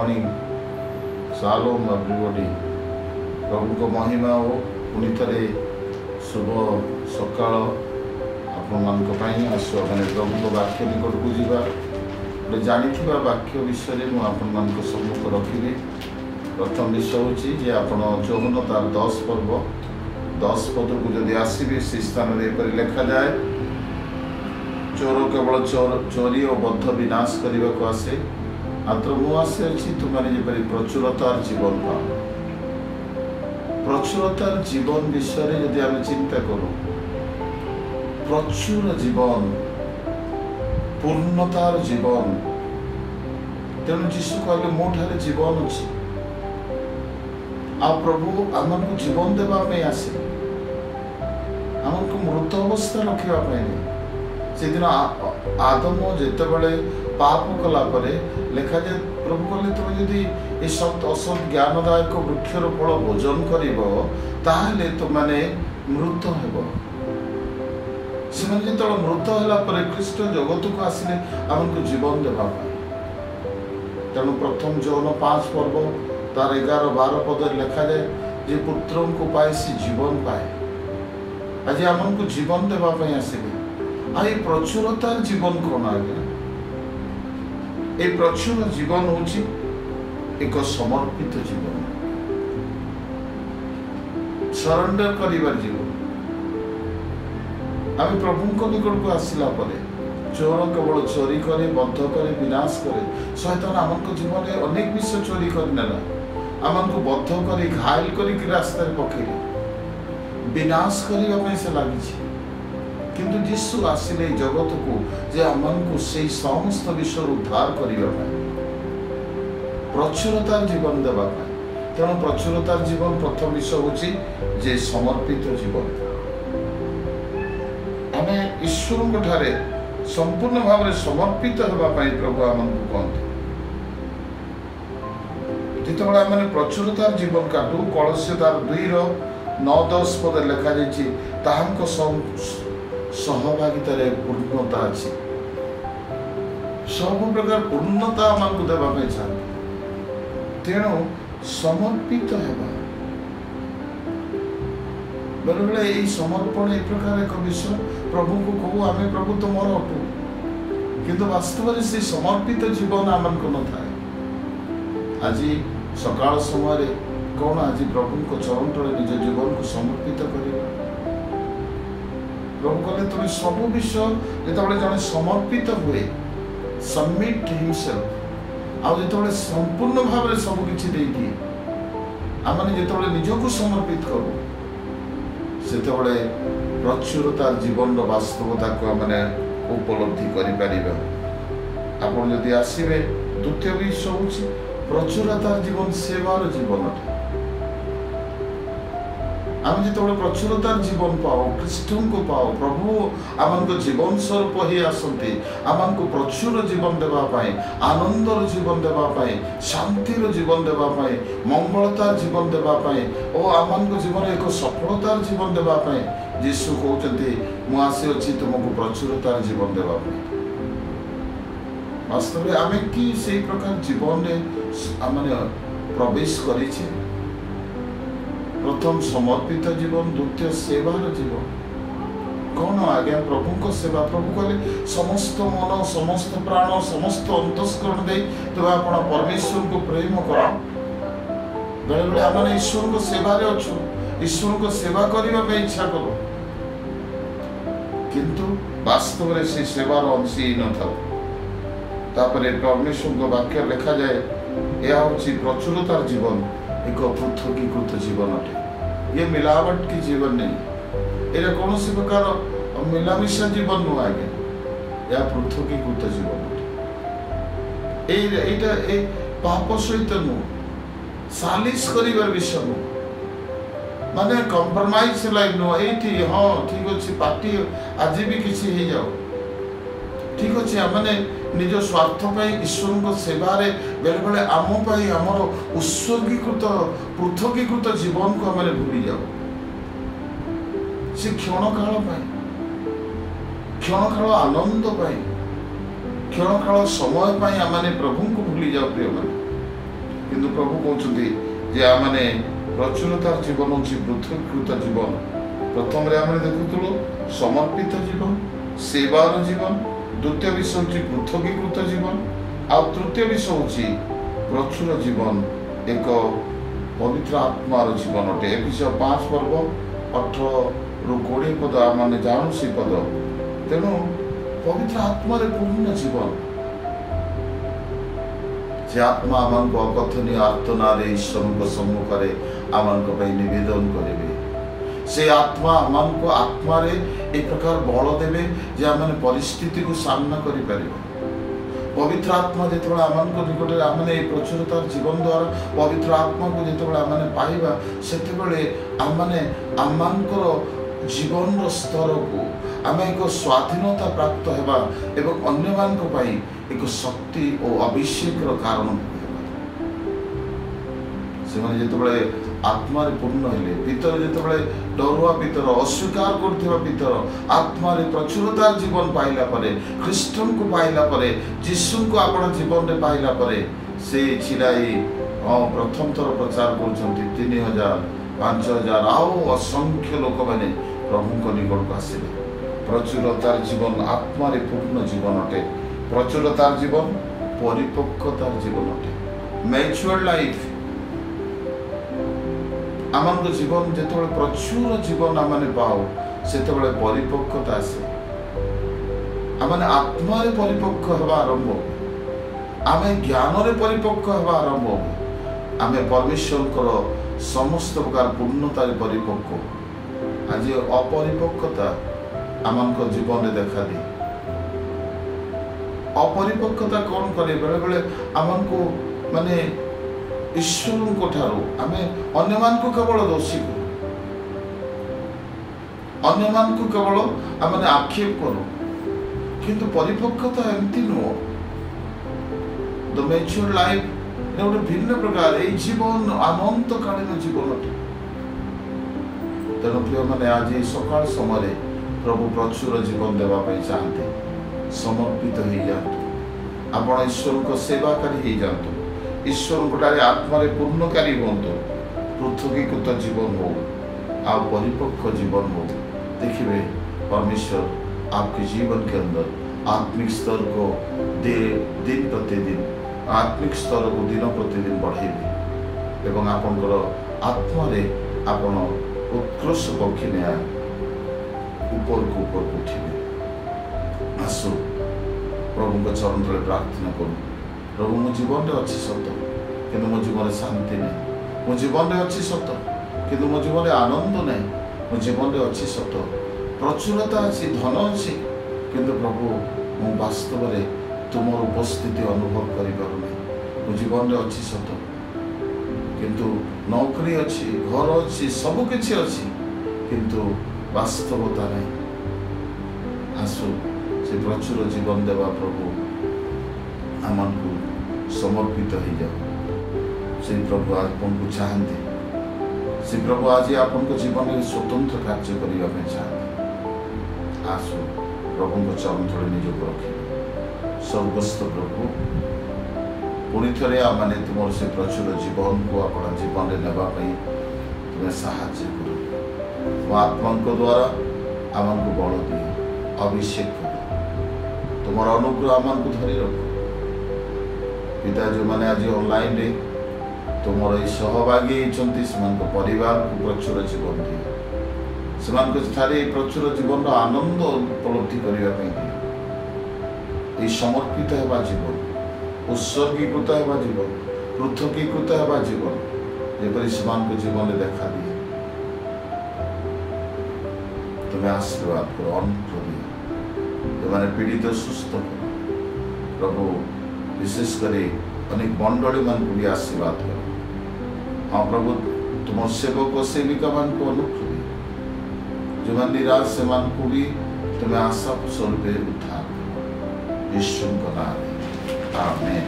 morning. Shalom everybody. प्रभु महिमा हो पुणी थे शुभ सकाल आपण आसो मैंने प्रभु वाक्य निकट को जीवा गोटे जानी वाक्य विषय में आपण सम्मुख रखी। प्रथम विषय हूँ आपण यौवन तार 10 पर्व 10 पद को जब आसवे से स्थान में लिखा जाए चोर केवल चोरी और बद्ध विनाश करने को आसे मात्र मुझे अच्छी तुमने जपरी प्रचुरतार जीवन पाओ। प्रचुरतार जीवन विषय यदि आम चिंता करूँ प्रचुर जीवन पूर्णतार जीवन तेणु जीशु कहले मो ठारे जीवन अच्छी आ प्रभु आम जीवन देवाई आसे आमको मृत अवस्था रखापी से दिन आदम जितेबले पाप कला लिखा जाए प्रभु कहले तुम यदि ये सत असत ज्ञानदायक वृक्षर फल भोजन कर तुमने मृत हेब से जो मृत है ख्रीष्ट जगत को आसिले आमको जीवन देवाई तेणु प्रथम यौवन 5 पर्व तार 11-12 पद लिखा जाए जे पुत्र को पाए सी जीवन पाए आज आमको जीवन देवाई आसिले आई प्रचुरतार जीवन कौन आज्ञा ये प्रचुर जीवन हूँ एक समर्पित जीवन सरेंडर कर जीवन आम प्रभु निकट को आसला चोर केवल चोरी करे बद्ध करे विनाश करे शैतान आमको जीवन में अनेक विषय चोरी कर नेला आमको बद्ध कर घायल कर रास्ता पकड़े विनाश करने से लगी किंतु जीशु आसिले जगत को जे आमको से समस्त विषय उद्धार करने प्रचुरतार जीवन देवाई तेणु प्रचुरतार जीवन प्रथम विषय हूँ जे समर्पित जीवन आम ईश्वर ठारे संपूर्ण भाव में समर्पित होगापाई प्रभु आमको कहते जितेबाला आम प्रचुरतार जीवन काटू कलस्य तार 2:9-10 पद लिखा जाता सहभागितार पूर्णता अच्छी सब प्रकार पूर्णता आमको देवाई चाहते तेणु समर्पित है बेले बेले यही समर्पण एक प्रकार एक विषय प्रभु को कहू आम प्रभु तो मोर अटू किंतु वास्तव में से समर्पित जीवन आमको न था आज सकाल समय कौन आज प्रभु को चरण तले निज जीवन को समर्पित कर प्रभु कहले तुम सब विषय जो जड़े समर्पित हुए सबमिट हिमसेल्फ आते संपूर्ण भाव में सबकि देगी आम जो निजक समर्पित करूँ से प्रचुरतार जीवन वास्तवता को मैंने उपलब्धि कर आसवे द्वितीय विषय हूँ प्रचुरतार जीवन सेवार जीवन आम जो प्रचुरतार जीवन पाओ ख्रीष्ट को पाओ प्रभु आमको जीवन स्वरूप ही आसती आमको प्रचुर जीवन देवाई आनंदर जीवन देवाई शांतिर जीवन देवाई मंगलतार जीवन देवाई और आमको जीवन एक सफलतार जीवन देवाई जीशु कहते मुझे अच्छी तुमको प्रचुरतार जीवन देवाई वास्तव में आम कि से प्रकार जीवन में प्रवेश कर प्रथम समर्पित जीवन द्वितीय सेवार जीवन कौन आज्ञा प्रभु को सेवा प्रभु कहले समस्त मन समस्त प्राण समस्त अंतस्करण दे तुम आप परमेश्वर को प्रेम कर बेले बेले आम ईश्वर को सेवार अच्छु ईश्वर को सेवा करने में इच्छा करूँ किंतु वास्तव में से सेवार अंश ही न था परमेश्वर को वाक्य लिखा जाए यह हूँ प्रचुरतार जीवन एक पृथकीकृत जीवन अटे ये मिलावट की जीवन नहीं ये कौन सी प्रकार मिलामिशा जीवन नुह आज्ञा यह पृथकीकृत जीवन अटे पाप सहित नुह सालिश कर विषय नुह माने कंप्रोमाइज लाइफ नुह ये हाँ ठीक अच्छे पार्टी आज भी किसी हो जाओ ठीक अच्छे मैंने निज स्वार्थ ईश्वर को सेवार बेले बेले आम आमर उत्सर्गीकृत पृथकीकृत जीवन को आम भूली जाओ से क्षण काल आनंद क्षण काल समय आम प्रभु को भूली जाओ प्रिय मैंने କିନ୍ତୁ ପ୍ରଭୁ କହୁଛନ୍ତି ଯେ ଆମମାନେ ପ୍ରଚୁରତାର ଜୀବନ ହେଉଛି ପୃଥକୀକୃତ ଜୀବନ। ପ୍ରଥମରେ ଆମେ ଦେଖୁଥିଲୁ ସମର୍ପିତ ଜୀବନ, ସେବାର ଜୀବନ। ଦ୍ୱିତୀୟ ବିଷୟ ହେଉଛି ପୃଥକୀକୃତ ଜୀବନ, ଆଉ ତୃତୀୟ ବିଷୟ ହେଉଛି ପ୍ରଚୁର ଜୀବନ, ଏକ ପବିତ୍ର ଆତ୍ମାର ଜୀବନ ଅଟେ। ଏଫେସୀୟ 5 ପର୍ବ 18ରୁ 20 ପଦ ଆମେ ଜାଣୁ ସେ ପଦ। ତେଣୁ ପବିତ୍ର ଆତ୍ମାରେ ପୂର୍ଣ୍ଣ ଜୀବନ, ସେ ଆତ୍ମା ଆମକୁ ଅକଥନୀୟ ଆର୍ତ୍ତନାରେ ଈଶ୍ୱରଙ୍କ ସମ୍ମୁଖରେ ଆମଙ୍କ ପାଇଁ ନିବେଦନ କରିବେ। ସେ ଆତ୍ମା ଆମକୁ ଆତ୍ମାରେ ଏ ପ୍ରକାର ବଳ ଦେବେ ଯେ ଆମେ ପରିସ୍ଥିତିକୁ ସାମ୍ନା କରିପାରିବା। ପବିତ୍ର ଆତ୍ମା ଯେତେବେଳେ ଆମଙ୍କ ନିକଟରେ ଆମେ এই ପ୍ରଚୁରତାର ଜୀବନ ଦ୍ୱାରା ପବିତ୍ର ଆତ୍ମାକୁ ଯେତେବେଳେ ଆମେ ପାଇବା, ସେତେବେଳେ ଆମେ ଆମମାନଙ୍କର ଜୀବନର ସ୍ତରକୁ ଆମେ ଏକ ସ୍ୱାଧୀନତା ପ୍ରାପ୍ତ ହେବା ଏବଂ ଅନ୍ୟମାନଙ୍କ ପାଇଁ ଏକ ଶକ୍ତି ଓ ଅଭିଷେକର କାରଣ ହେବା। ସେମାନେ ଯେତେବେଳେ ଆତ୍ମାରେ ପୂର୍ଣ୍ଣ ହେଲେ, ଭିତରେ ଯେତେବେଳେ ଡରୁଆ ଭିତର, ଅସ୍ୱୀକାର କରୁଥିବା ଭିତର ଆତ୍ମାରେ ପ୍ରଚୁରତାର ଜୀବନ ପାଇଲା ପରେ, ଖ୍ରୀଷ୍ଟଙ୍କୁ ପାଇଲା ପରେ, ଯୀଶୁଙ୍କୁ ଆପଣ ଜୀବନରେ ପାଇଲା ପରେ, ସେ ଛିଡ଼ାଇ ପ୍ରଥମ ଥର ପ୍ରଚାର କରୁଛନ୍ତି। 3000 5000 ଆଉ ଅସଂଖ୍ୟ ଲୋକମାନେ ପ୍ରଭୁଙ୍କ ନିକଟକୁ ଆସିଲେ। ପ୍ରଚୁରତାର ଜୀବନ ଆତ୍ମାରେ ପୂର୍ଣ୍ଣ ଜୀବନ ଅଟେ। ପ୍ରଚୁରତାର ଜୀବନ ପରିପକ୍ୱତାର ଜୀବନ ଅଟେ। ମ୍ୟାଚୁଅର ଲାଇଫ ଆମଙ୍କ ଜୀବନ ଯେତେବେଳେ ପ୍ରଚୁର ଜୀବନ ଆମେ ପାଉ, ସେତେବେଳେ ପରିପକ୍ୱତା ଆସେ। ଆମେ ଆତ୍ମାରେ ପରିପକ୍ୱ ହେବା ଆରମ୍ଭ, ଆମେ ଜ୍ଞାନରେ ପରିପକ୍ୱ ହେବା ଆରମ୍ଭ, ଆମେ ପରମେଶ୍ୱରଙ୍କର ସମସ୍ତ ପ୍ରକାର ପୂର୍ଣ୍ଣତାରେ ପରିପକ୍ୱ। ଆଜି ଅପରିପକ୍ୱତା ଆମଙ୍କ ଜୀବନରେ ଦେଖାଦିଏ। ଅପରିପକ୍ୱତା କ'ଣ କରେ? ବେଳେବେଳେ ଆମକୁ ଈଶ୍ୱରଙ୍କ ଠାରୁ ଆମେ ଅନ୍ୟମାନଙ୍କୁ କେବଳ ଦୋଷୀ କରୁ, ଅନ୍ୟମାନଙ୍କୁ କେବଳ ଆମେ ଆକ୍ଷେପ କରୁ, କିନ୍ତୁ ପରିପକ୍ୱତା ଏମିତି ନୁହଁ। ଦ ମ୍ୟାଚୁଅର ଲାଇଫ ଗୋଟେ ଭିନ୍ନ ପ୍ରକାର। ଏଇ ଜୀବନ ଅନନ୍ତକାଳୀନ ଜୀବନ ଅଟେ। ତେଣୁ ପ୍ରିୟମାନେ, ଆଜି ସକାଳ ସମୟରେ ପ୍ରଭୁ ପ୍ରଚୁର ଜୀବନ ଦେବା ପାଇଁ ଚାହାନ୍ତି। ସମର୍ପିତ ହେଇଯାଆନ୍ତୁ, ଆପଣ ଈଶ୍ୱରଙ୍କ ସେବାକାରୀ ହେଇଯାଆନ୍ତୁ, ଈଶ୍ୱରଙ୍କଠାରେ ଆତ୍ମାରେ ପୂର୍ଣ୍ଣକାରୀ ହୁଅନ୍ତୁ। ପୃଥକୀକୃତ ଜୀବନ ହଉ ଆଉ परिपक्व जीवन हो, देखिए परमेश्वर आपके जीवन के अंदर आत्मिक स्तर को दिन प्रतिदिन आत्मिक स्तर को दिन प्रतिदिन बढ़ाइबे एवं आपनकर आत्मारे आपण उत्कृष्ट पक्षी ने ऊपर को उठिबे। आसो प्रभु को चरण तले प्रार्थना करूँ। प्रभु मो जीवन में अच्छी सत कि मो जीवन शांति नहीं, मो जीवन में अच्छी सत कि मो जीवन में आनंद नहीं, मो जीवन में अच्छी सत प्रचुरता अच्छी धन अच्छी किंतु प्रभु मो वास्तव में तुम उपस्थिति अनुभव कर मो जीवन में अच्छी सत किंतु नौकरी अच्छी, घर अच्छी, सबकिछि अच्छी किंतु वास्तवता नहीं। आसु से प्रचुर जीवन देवा प्रभु आमको समर्पित हो जाओ। से प्रभु आपन को चाहते, से प्रभु आज आपन को जीवन में स्वतंत्र कार्य करने चाहते। आसु प्रभु को चरण तले निजक रखे। स्वर्गस्थ प्रभु पुणी थे आम तुम से प्रचुर जीवन को अपना जीवन में नापी तुम्हें साहाଯ୍य कर तुम आत्मा द्वारा आमको बल दिए, अभिषेक कर तुम अनुग्रह आमको धरी रख। पिता जो मैंने आज ऑनलाइन रे तुम सहभागी होती परिवार को प्रचुर जीवन दिए, से प्रचुर जीवन आनंद उपलब्धि करने दिए। समर्पित होगा जीवन, उत्सर्गीकृत होगा जीवन, पृथकीकृत होगा जीवन जेपरी से जीवन में देखा दिए। तुम्हें आशीर्वाद करो, अनुग्रह दिए, जो मैंने पीड़ित सुस्थ करो प्रभु। विशेषकर अनेक मंडली मान को भी आशीर्वाद करो। हाँ प्रभु तुम सेवक सेविका मान को अनुग्रह दिए, जो मैंने निराश से मान को भी तुम्हें आशा स्वरूप उद्धार करो। यीशु का नाम, आमीन।